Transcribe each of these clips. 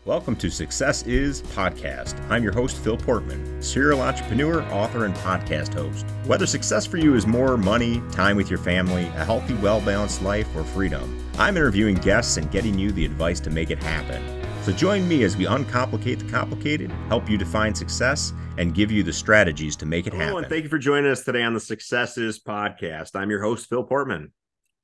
Welcome to Success Is Podcast. I'm your host, Phil Portman, serial entrepreneur, author, and podcast host. Whether success for you is more money, time with your family, a healthy, well-balanced life, or freedom, I'm interviewing guests and getting you the advice to make it happen. So join me as we uncomplicate the complicated, help you define success, and give you the strategies to make it happen. Hello, and thank you for joining us today on the Success Is Podcast. I'm your host, Phil Portman.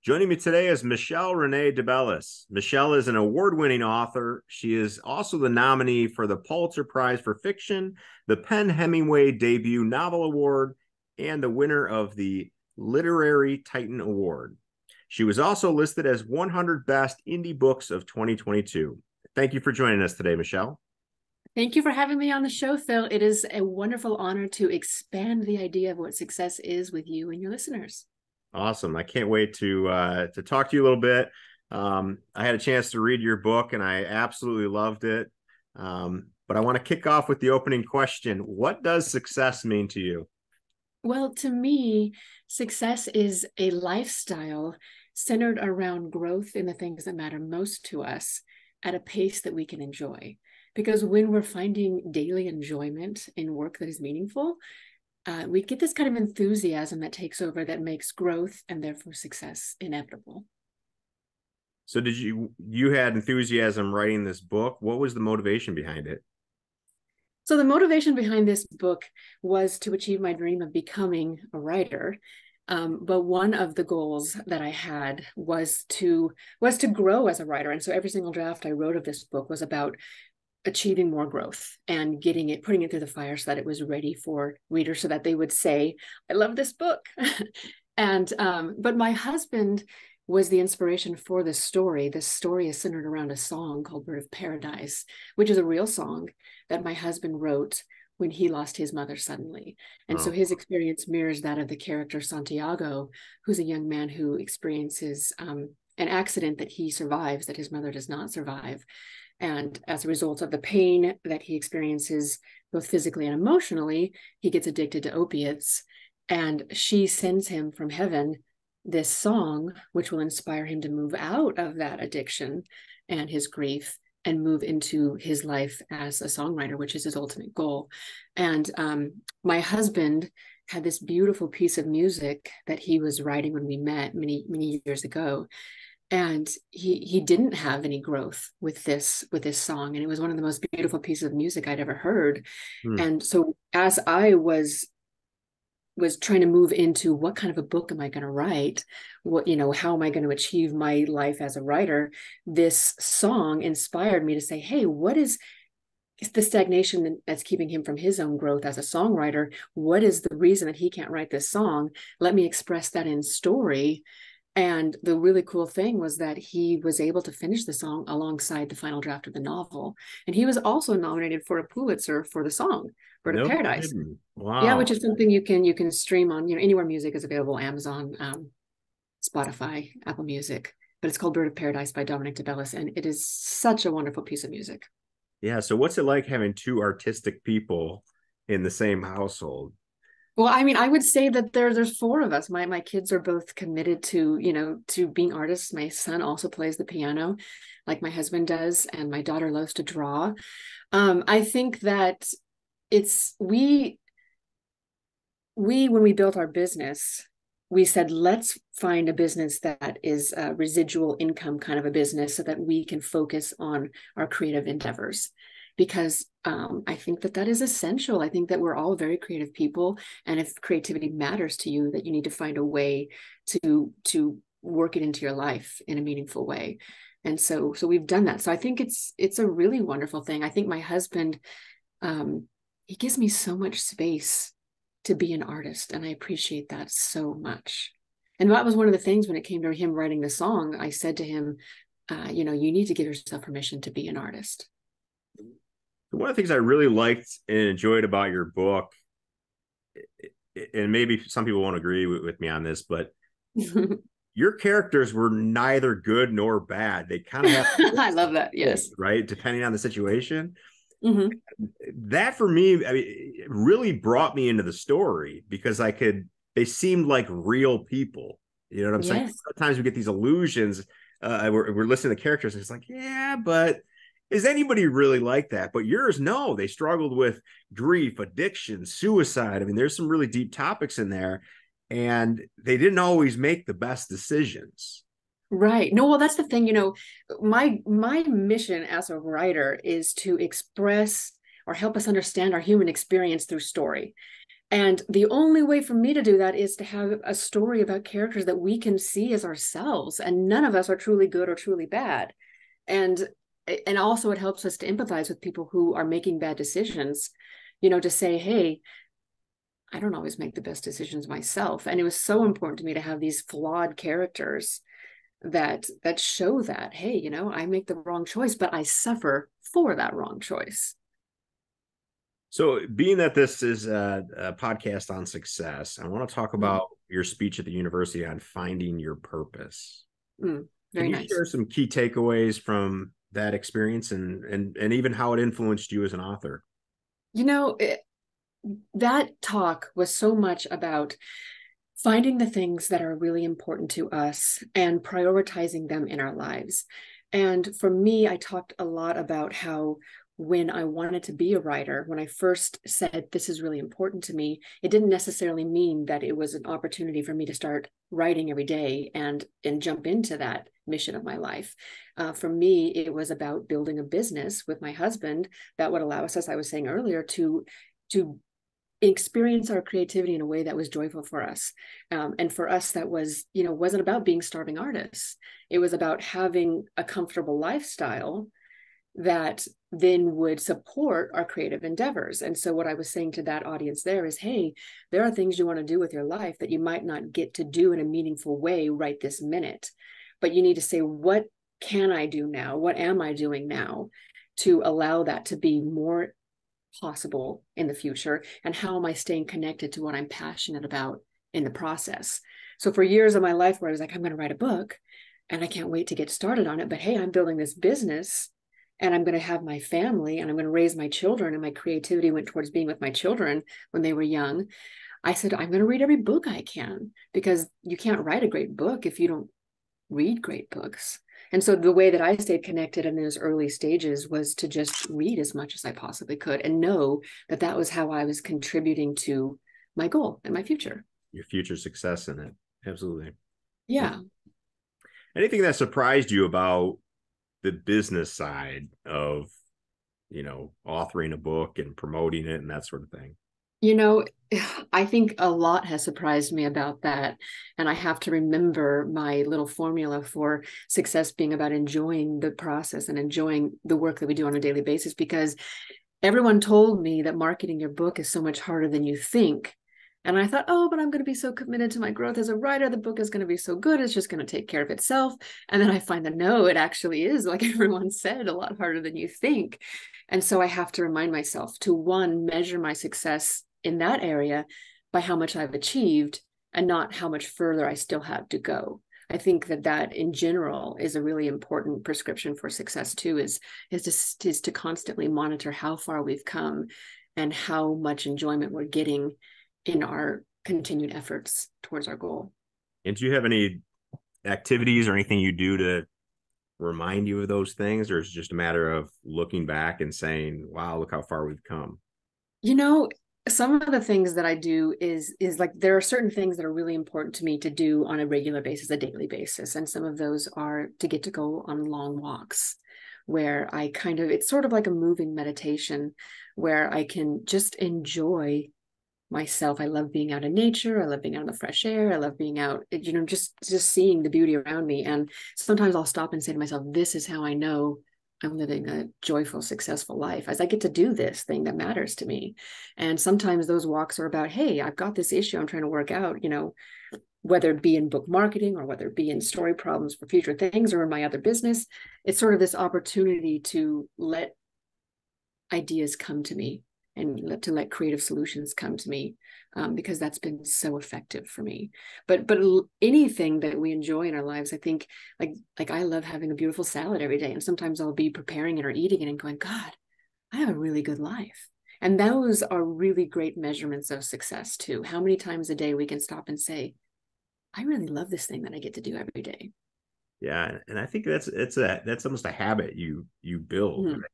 Joining me today is Michelle Rene DeBellis. Michelle is an award-winning author. She is also the nominee for the Pulitzer Prize for Fiction, the Penn Hemingway Debut Novel Award, and the winner of the Literary Titan Award. She was also listed as 100 Best Indie Books of 2022. Thank you for joining us today, Michelle. Thank you for having me on the show, Phil. It is a wonderful honor to expand the idea of what success is with you and your listeners. Awesome. I can't wait to talk to you a little bit. I had a chance to read your book and I absolutely loved it. But I want to kick off with the opening question. What does success mean to you? Well, to me, success is a lifestyle centered around growth in the things that matter most to us at a pace that we can enjoy. Because when we're finding daily enjoyment in work that is meaningful, we get this kind of enthusiasm that takes over that makes growth and therefore success inevitable. So you had enthusiasm writing this book. What was the motivation behind it? So the motivation behind this book was to achieve my dream of becoming a writer. But one of the goals that I had was to grow as a writer. And so every single draft I wrote of this book was about achieving more growth and putting it through the fire so that it was ready for readers so that they would say, I love this book. But my husband was the inspiration for this story. This story is centered around a song called Bird of Paradise, which is a real song that my husband wrote when he lost his mother suddenly. And so his experience mirrors that of the character Santiago, who's a young man who experiences an accident that he survives, that his mother does not survive. And as a result of the pain that he experiences, both physically and emotionally, he gets addicted to opiates. And she sends him from heaven this song, which will inspire him to move out of that addiction and his grief and move into his life as a songwriter, which is his ultimate goal. And my husband had this beautiful piece of music that he was writing when we met many, many years ago. And he didn't have any growth with this song. And it was one of the most beautiful pieces of music I'd ever heard. And so as I was trying to move into what kind of a book am I going to write? How am I going to achieve my life as a writer? This song inspired me to say, hey, what is the stagnation that's keeping him from his own growth as a songwriter? What is the reason that he can't write this song? Let me express that in story. And the really cool thing was that he was able to finish the song alongside the final draft of the novel. And he was also nominated for a Pulitzer for the song, Bird of Paradise. Wow. Yeah, which is something you can stream on, anywhere music is available, Amazon, Spotify, Apple Music. But it's called Bird of Paradise by Dominic DeBellis. And it is such a wonderful piece of music. Yeah. So what's it like having two artistic people in the same household? Well, I mean, I would say that there's four of us. My kids are both committed to being artists. My son also plays the piano like my husband does, and my daughter loves to draw. I think that we when we built our business, we said, let's find a business that is a residual income kind of a business so that we can focus on our creative endeavors. Because I think that is essential. I think that we're all very creative people. And if creativity matters to you, that you need to find a way to work it into your life in a meaningful way. And so we've done that. So I think it's a really wonderful thing. I think my husband, he gives me so much space to be an artist. And I appreciate that so much. And that was one of the things when it came to him writing the song, I said to him, you need to give yourself permission to be an artist. One of the things I really liked and enjoyed about your book, and maybe some people won't agree with me on this, but your characters were neither good nor bad. They kind of have I love that. Yes. Right. Depending on the situation. That for me, I mean, it really brought me into the story because they seemed like real people. You know what I'm saying? Sometimes we get these illusions. We're listening to characters and it's like, yeah, but is anybody really like that? But yours, no, they struggled with grief, addiction, suicide. I mean, there's some really deep topics in there, and they didn't always make the best decisions. Right. No, well, that's the thing, my mission as a writer is to express or help us understand our human experience through story. And the only way for me to do that is to have a story about characters that we can see as ourselves. And none of us are truly good or truly bad. And also it helps us to empathize with people who are making bad decisions, to say, hey, I don't always make the best decisions myself. And it was so important to me to have these flawed characters that show that, hey, I make the wrong choice, but I suffer for that wrong choice. So being that this is a podcast on success, I want to talk about your speech at the university on finding your purpose. Very Can you nice. share some key takeaways from that experience and even how it influenced you as an author? That talk was so much about finding the things that are really important to us and prioritizing them in our lives. And for me, I talked a lot about how when I wanted to be a writer, when I first said, this is really important to me, it didn't necessarily mean that it was an opportunity for me to start writing every day and jump into that mission of my life. For me, it was about building a business with my husband that would allow us, as I was saying earlier, to experience our creativity in a way that was joyful for us. And for us, that was, wasn't about being starving artists. It was about having a comfortable lifestyle that then would support our creative endeavors. And so what I was saying to that audience there is, hey, there are things you want to do with your life that you might not get to do in a meaningful way right this minute. But you need to say, what can I do now? What am I doing now to allow that to be more possible in the future? And how am I staying connected to what I'm passionate about in the process? So for years of my life where I was like, I'm going to write a book and I can't wait to get started on it, but hey, I'm building this business and I'm going to have my family and I'm going to raise my children, and my creativity went towards being with my children when they were young. I said, I'm going to read every book I can, because you can't write a great book if you don't read great books. And so the way that I stayed connected in those early stages was to just read as much as I possibly could and know that that was how I was contributing to my goal and my future. Your future success in it. Absolutely. Yeah. Anything that surprised you about the business side of, authoring a book and promoting it and that sort of thing? I think a lot has surprised me about that. And I have to remember my little formula for success being about enjoying the process and enjoying the work that we do on a daily basis, because everyone told me that marketing your book is so much harder than you think. And I thought, oh, but I'm going to be so committed to my growth as a writer. The book is going to be so good. It's just going to take care of itself. And then I find that no, it actually is, like everyone said, a lot harder than you think. And so I have to remind myself to, one, measure my success in that area by how much I've achieved and not how much further I still have to go. I think that in general is a really important prescription for success too, is to constantly monitor how far we've come and how much enjoyment we're getting in our continued efforts towards our goal. And do you have any activities or anything you do to remind you of those things, or is it just a matter of looking back and saying, wow, look how far we've come? Some of the things that I do is like, there are certain things that are really important to me to do on a regular basis, a daily basis. And some of those are to get to go on long walks where it's sort of like a moving meditation where I can just enjoy myself. I love being out in nature. I love being out in the fresh air. I love being out, just seeing the beauty around me. And sometimes I'll stop and say to myself, this is how I know I'm living a joyful, successful life, as I get to do this thing that matters to me. And sometimes those walks are about, hey, I've got this issue I'm trying to work out, whether it be in book marketing or whether it be in story problems for future things or in my other business. It's sort of this opportunity to let ideas come to me and to let creative solutions come to me, because that's been so effective for me. But anything that we enjoy in our lives, I think, like I love having a beautiful salad every day, and sometimes I'll be preparing it or eating it and going, God, I have a really good life. And those are really great measurements of success too. How many times a day we can stop and say, I really love this thing that I get to do every day. Yeah, and I think that's almost a habit you build, Mhm. right?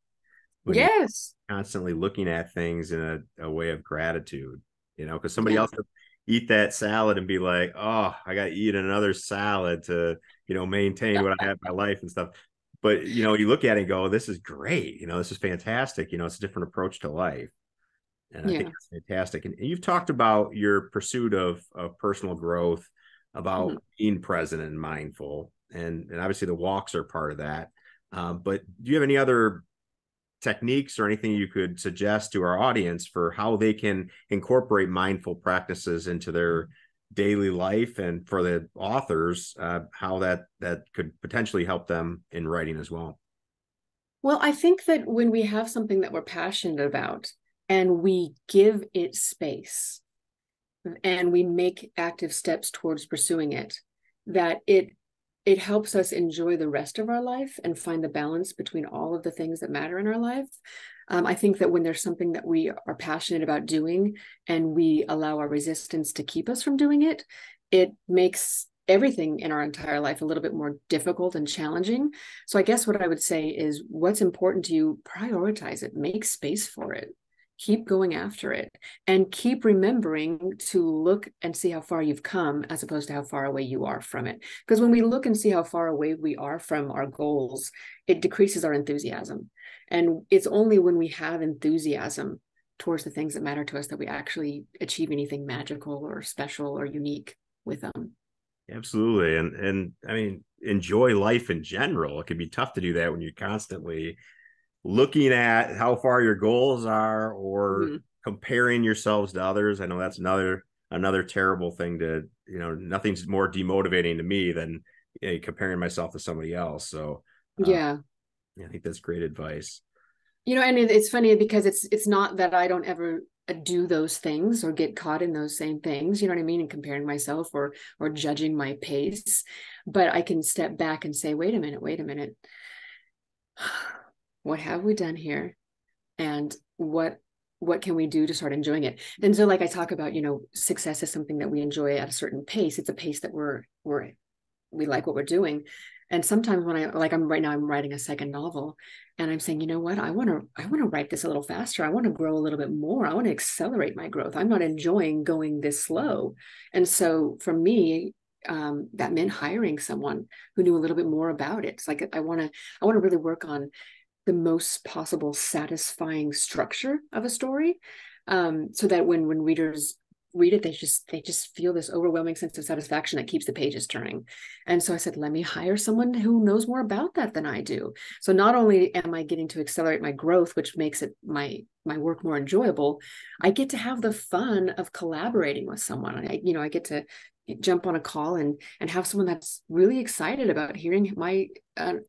When you're Yes. constantly looking at things in a way of gratitude, because somebody Yeah. else could eat that salad and be like, oh, I got to eat another salad to, maintain what I have in my life and stuff. But, you look at it and go, this is great. This is fantastic. It's a different approach to life. And I think Yeah. that's fantastic. And you've talked about your pursuit of personal growth, Mhm. about being present and mindful. And obviously the walks are part of that. But do you have any other techniques or anything you could suggest to our audience for how they can incorporate mindful practices into their daily life, and for the authors, how that could potentially help them in writing as well? Well, I think that when we have something that we're passionate about and we give it space and we make active steps towards pursuing it, that it helps us enjoy the rest of our life and find the balance between all of the things that matter in our life. I think that when there's something that we are passionate about doing and we allow our resistance to keep us from doing it, it makes everything in our entire life a little bit more difficult and challenging. So I guess what I would say is what's important to you, prioritize it, make space for it, keep going after it, and keep remembering to look and see how far you've come as opposed to how far away you are from it. Because when we look and see how far away we are from our goals, it decreases our enthusiasm. And it's only when we have enthusiasm towards the things that matter to us that we actually achieve anything magical or special or unique with them. Absolutely. And I mean, enjoy life in general. It can be tough to do that when you're constantly looking at how far your goals are, or Mm-hmm. comparing yourselves to others. I know that's another terrible thing to, nothing's more demotivating to me than comparing myself to somebody else. So uh, Yeah. yeah, I think that's great advice. And it's funny because it's not that I don't ever do those things or get caught in those same things, you know what I mean, and comparing myself or judging my pace, but I can step back and say, wait a minute, what have we done here, and what can we do to start enjoying it? And so, like I talk about, success is something that we enjoy at a certain pace. It's a pace that we like what we're doing. And sometimes when I'm writing a second novel, and I'm saying, you know what, I want to write this a little faster. I want to grow a little bit more. I want to accelerate my growth. I'm not enjoying going this slow. And so for me, that meant hiring someone who knew a little bit more about it. It's like I want to really work on the most possible satisfying structure of a story, so that when readers read it, they just feel this overwhelming sense of satisfaction that keeps the pages turning. And so I said, let me hire someone who knows more about that than I do. So not only am I getting to accelerate my growth, which makes it my work more enjoyable, I get to have the fun of collaborating with someone. I get to jump on a call and have someone that's really excited about hearing my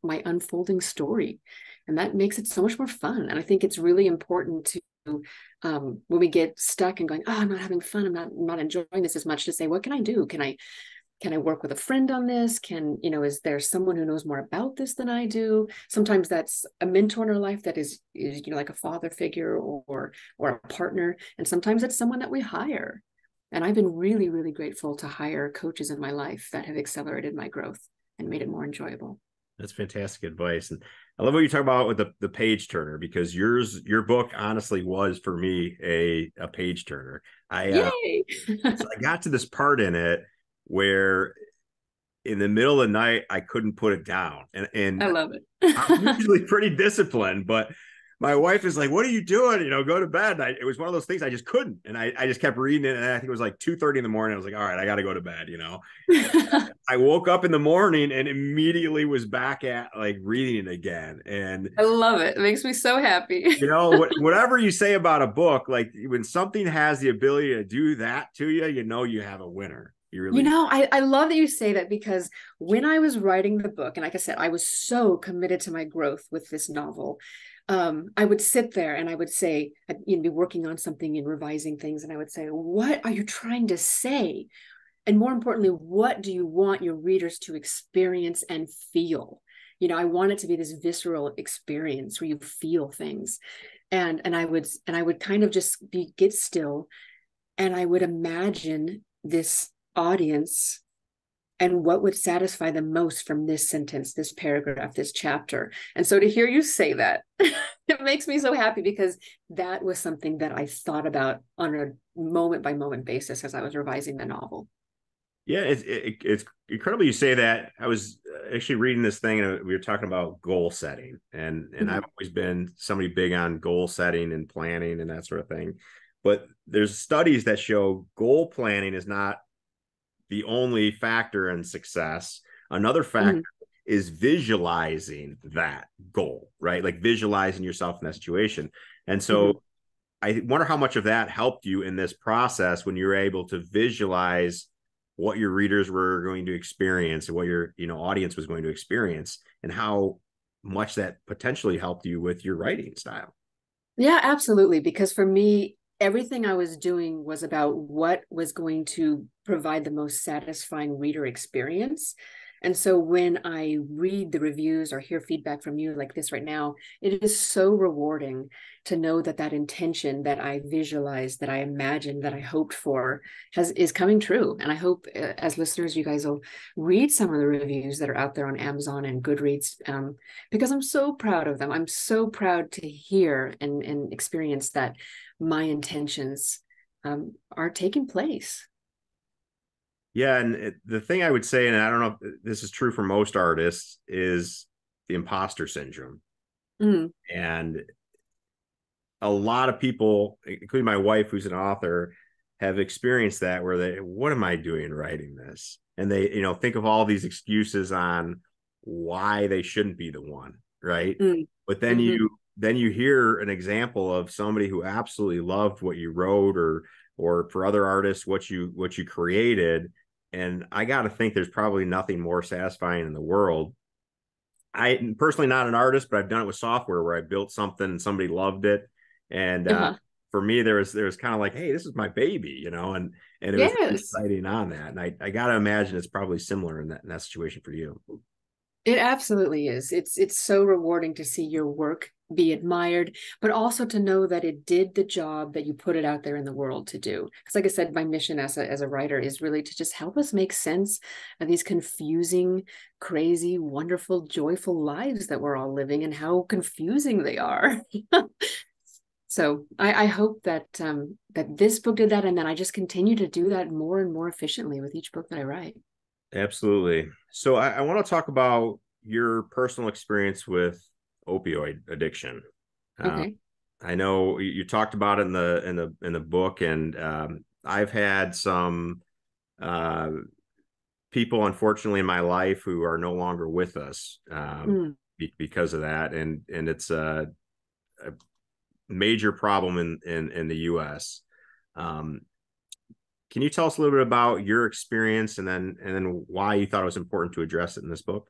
unfolding story, and that makes it so much more fun. And I think it's really important to, when we get stuck and going, oh, I'm not having fun, I'm not enjoying this as much, to say, what can I do? Can I work with a friend on this? Is there someone who knows more about this than I do? Sometimes that's a mentor in our life that is like a father figure or a partner, and sometimes it's someone that we hire. And I've been really, really grateful to hire coaches in my life that have accelerated my growth and made it more enjoyable. That's fantastic advice. And I love what you talk about with the page turner, because your book honestly was for me a page turner. Yay! So I got to this part in it where in the middle of the night I couldn't put it down. I And love I'm it. usually pretty disciplined, but my wife is like, what are you doing? Go to bed. It was one of those things I just couldn't. And I just kept reading it. And I think it was like 2:30 in the morning. I was like, all right, I got to go to bed. I woke up in the morning and immediately was back at like reading it again. And I love it. It makes me so happy. whatever you say about a book, like when something has the ability to do that to you, you have a winner. You really. I love that you say that, because when I was writing the book, and like I said, I was so committed to my growth with this novel. I would sit there and I would say, be working on something and revising things. And I would say, what are you trying to say? And more importantly, what do you want your readers to experience and feel? I want it to be this visceral experience where you feel things. And I would kind of just get still, and I would imagine this audience and what would satisfy them most from this sentence, this paragraph, this chapter. And so to hear you say that, it makes me so happy, because that was something that I thought about on a moment by moment basis as I was revising the novel. Yeah, it's incredible you say that. I was actually reading this thing, and we were talking about goal setting, and I've always been somebody big on goal setting and planning and that sort of thing. But there's studies that show goal planning is not the only factor in success. Another factor is visualizing that goal, right? Like visualizing yourself in that situation. And so I wonder how much of that helped you in this process when you were able to visualize what your readers were going to experience and what your audience was going to experience, and how much that potentially helped you with your writing style. Yeah, absolutely. Because for me, everything I was doing was about what was going to provide the most satisfying reader experience. And so when I read the reviews or hear feedback from you like this right now, it is so rewarding to know that that intention that I visualized, that I imagined, that I hoped for is coming true. And I hope as listeners, you guys will read some of the reviews that are out there on Amazon and Goodreads, because I'm so proud of them. I'm so proud to hear and experience that my intentions are taking place. Yeah, and the thing I would say, and I don't know if this is true for most artists, is the imposter syndrome. And a lot of people, including my wife, who's an author, have experienced that, where what am I doing writing this? And they, think of all these excuses on why they shouldn't be the one, right? But then you hear an example of somebody who absolutely loved what you wrote, or for other artists, what you created. And I got to think there's probably nothing more satisfying in the world. I personally not an artist, but I've done it with software where I built something and somebody loved it. And for me, there was kind of like, hey, this is my baby, and it was really exciting on that. And I got to imagine it's probably similar in that situation for you. It absolutely is. It's so rewarding to see your work be admired, but also to know that it did the job that you put it out there in the world to do. Because like I said, my mission as a writer is really to just help us make sense of these confusing, crazy, wonderful, joyful lives that we're all living, and how confusing they are. So I hope that that this book did that, and then I just continue to do that more and more efficiently with each book that I write. Absolutely. So I want to talk about your personal experience with opioid addiction. Okay. I know you talked about it in the book, and I've had some people, unfortunately, in my life who are no longer with us because of that, and it's a major problem in the U.S. Can you tell us a little bit about your experience, and then why you thought it was important to address it in this book?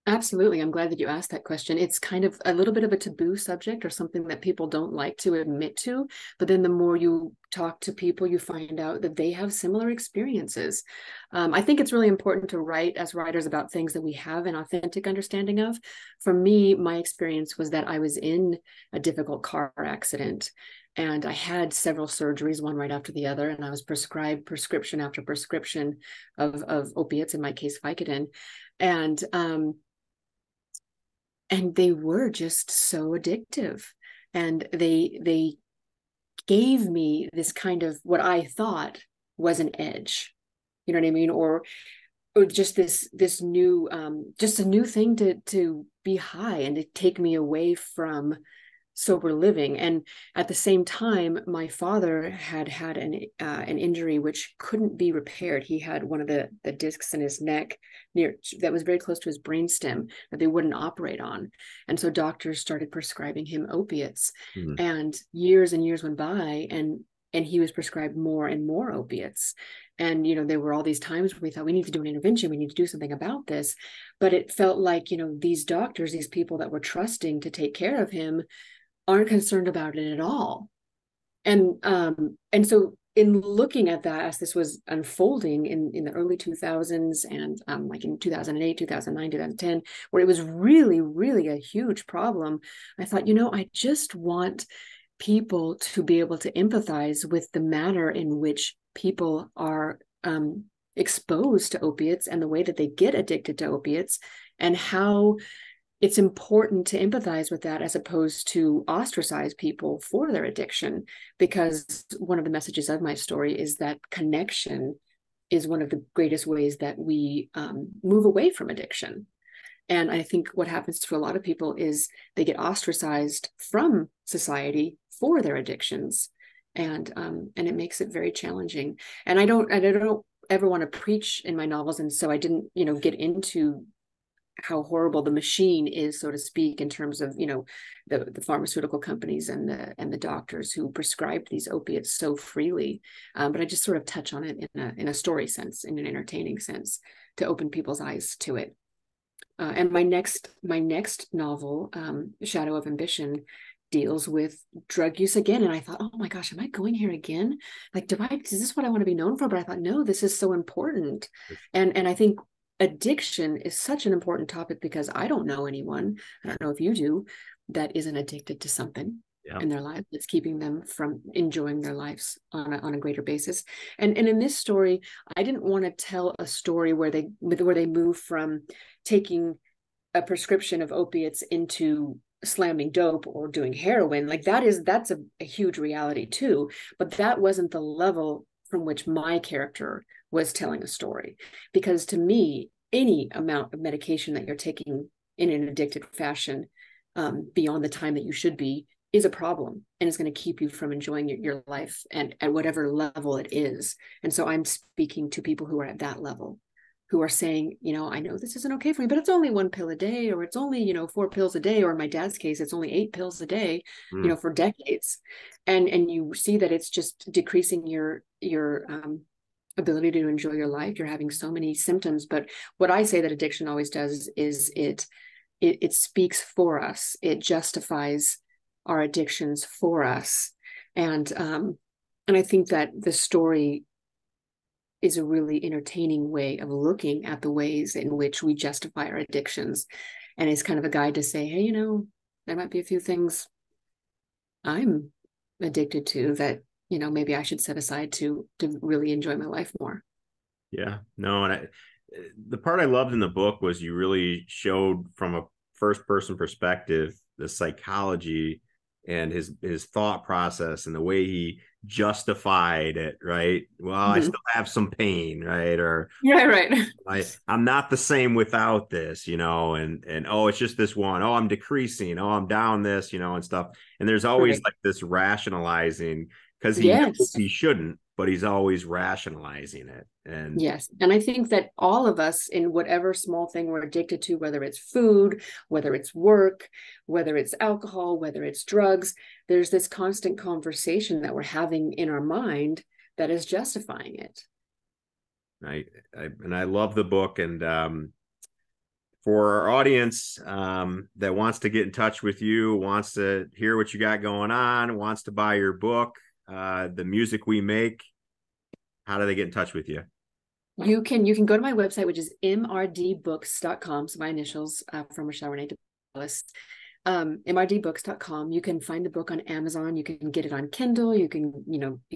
Absolutely. I'm glad that you asked that question. It's kind of a little bit of a taboo subject, or something that people don't like to admit to. But then the more you talk to people, you find out that they have similar experiences. I think it's really important to write as writers about things that we have an authentic understanding of. For me, my experience was that I was in a difficult car accident, and I had several surgeries, one right after the other, and I was prescribed prescription after prescription of opiates, in my case, Vicodin. And they were just so addictive, and they gave me this kind of what I thought was an edge, you know what I mean, or just this new just a new thing to be high and to take me away from sober living. And at the same time, my father had an injury which couldn't be repaired. He had one of the discs in his neck that was very close to his brainstem that they wouldn't operate on. And so doctors started prescribing him opiates. And years went by, and he was prescribed more and more opiates. And, there were all these times where we thought we need to do an intervention, we need to do something about this. But it felt like, these doctors, these people that were trusting to take care of him, aren't concerned about it at all. And so in looking at that, as this was unfolding in the early 2000s, and like in 2008, 2009, 2010, where it was really, really a huge problem, I thought, I just want people to be able to empathize with the manner in which people are exposed to opiates and the way that they get addicted to opiates, and how it's important to empathize with that as opposed to ostracize people for their addiction. Because one of the messages of my story is that connection is one of the greatest ways that we move away from addiction. And I think what happens to a lot of people is they get ostracized from society for their addictions, and it makes it very challenging. And I don't ever want to preach in my novels, and so I didn't, get into how horrible the machine is, so to speak, in terms of, the pharmaceutical companies and the doctors who prescribed these opiates so freely. But I just sort of touch on it in a story sense, in an entertaining sense, to open people's eyes to it. And my next novel, Shadow of Ambition, deals with drug use again. And I thought, oh my gosh, am I going here again? Like, is this what I want to be known for? But I thought, no, this is so important. And I think addiction is such an important topic, because I don't know anyone, I don't know if you do, that isn't addicted to something in their life that's keeping them from enjoying their lives on a greater basis. And in this story, I didn't want to tell a story where they move from taking a prescription of opiates into slamming dope or doing heroin. Like that's a huge reality too, but that wasn't the level from which my character was telling a story. Because to me, any amount of medication that you're taking in an addicted fashion, beyond the time that you should be, is a problem, and it's going to keep you from enjoying your life, and at whatever level it is. And so I'm speaking to people who are at that level, who are saying, I know this isn't okay for me, but it's only 1 pill a day, or it's only, 4 pills a day, or in my dad's case, it's only 8 pills a day, for decades. And you see that it's just decreasing your ability to enjoy your life. You're having so many symptoms. But what I say that addiction always does is it speaks for us. It justifies our addictions for us. And I think that the story is a really entertaining way of looking at the ways in which we justify our addictions. And it's kind of a guide to say, hey, there might be a few things I'm addicted to that, maybe I should set aside to really enjoy my life more. Yeah, no. And the part I loved in the book was you really showed from a first person perspective the psychology and his thought process and the way he justified it, right? Well, I still have some pain, right? Or right. I'm not the same without this, and oh, it's just this one. Oh, I'm decreasing. Oh, I'm down this, and stuff. And there's always like this rationalizing, because he knows he shouldn't, but he's always rationalizing it. And yes. And I think that all of us, in whatever small thing we're addicted to, whether it's food, whether it's work, whether it's alcohol, whether it's drugs, there's this constant conversation that we're having in our mind that is justifying it. I love the book. And for our audience that wants to get in touch with you, wants to hear what you got going on, wants to buy your book, the music we make, how do they get in touch with you? You can go to my website, which is mrdbooks.com. So my initials from Michelle Rene DeBellis. mrdbooks.com. You can find the book on Amazon. You can get it on Kindle. You can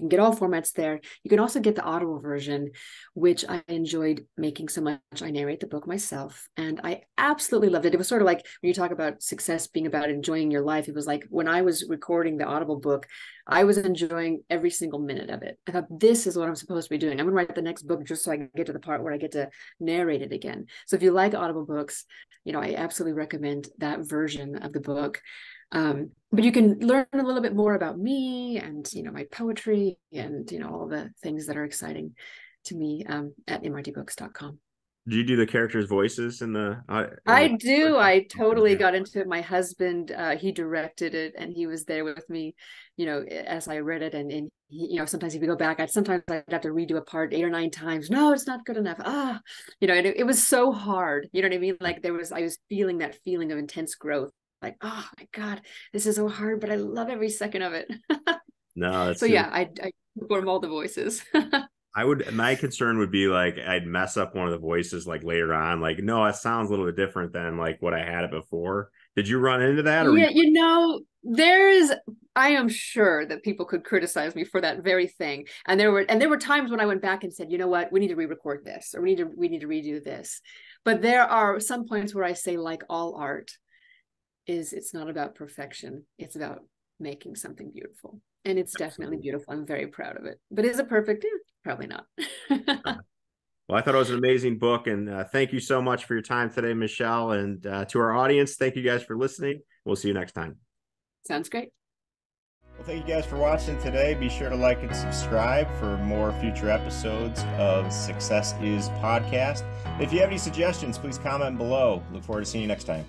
get all formats there. You can also get the Audible version, which I enjoyed making so much. I narrate the book myself, and I absolutely loved it. It was sort of like when you talk about success being about enjoying your life. It was like when I was recording the Audible book, I was enjoying every single minute of it. I thought, this is what I'm supposed to be doing. I'm going to write the next book just so I can get to the part where I get to narrate it again. So if you like Audible books, I absolutely recommend that version of the book. But you can learn a little bit more about me and, my poetry and, all the things that are exciting to me at mrdbooks.com. Do you do the characters' voices in the? I do. I totally got into it. My husband, he directed it, and he was there with me, as I read it. And he, sometimes if you go back, sometimes I'd have to redo a part 8 or 9 times. No, it's not good enough. And it was so hard. You know what I mean? Like I was feeling that feeling of intense growth. Like, oh my God, this is so hard, but I love every second of it. No, that's so yeah, I perform all the voices. My concern would be like, I'd mess up one of the voices like later on, like, no, it sounds a little bit different than like what I had it before. Did you run into that? Or Yeah, I am sure that people could criticize me for that very thing. And there were times when I went back and said, you know what, we need to re-record this, or we need to redo this. But there are some points where I say, like all art, it's not about perfection. It's about making something beautiful. And it's definitely beautiful. I'm very proud of it. But is it perfect? Probably not. Well, I thought it was an amazing book, and thank you so much for your time today, Michelle. And to our audience, thank you guys for listening. We'll see you next time. Sounds great. Well, thank you guys for watching today. Be sure to like and subscribe for more future episodes of Success Is Podcast. If you have any suggestions, please comment below. Look forward to seeing you next time.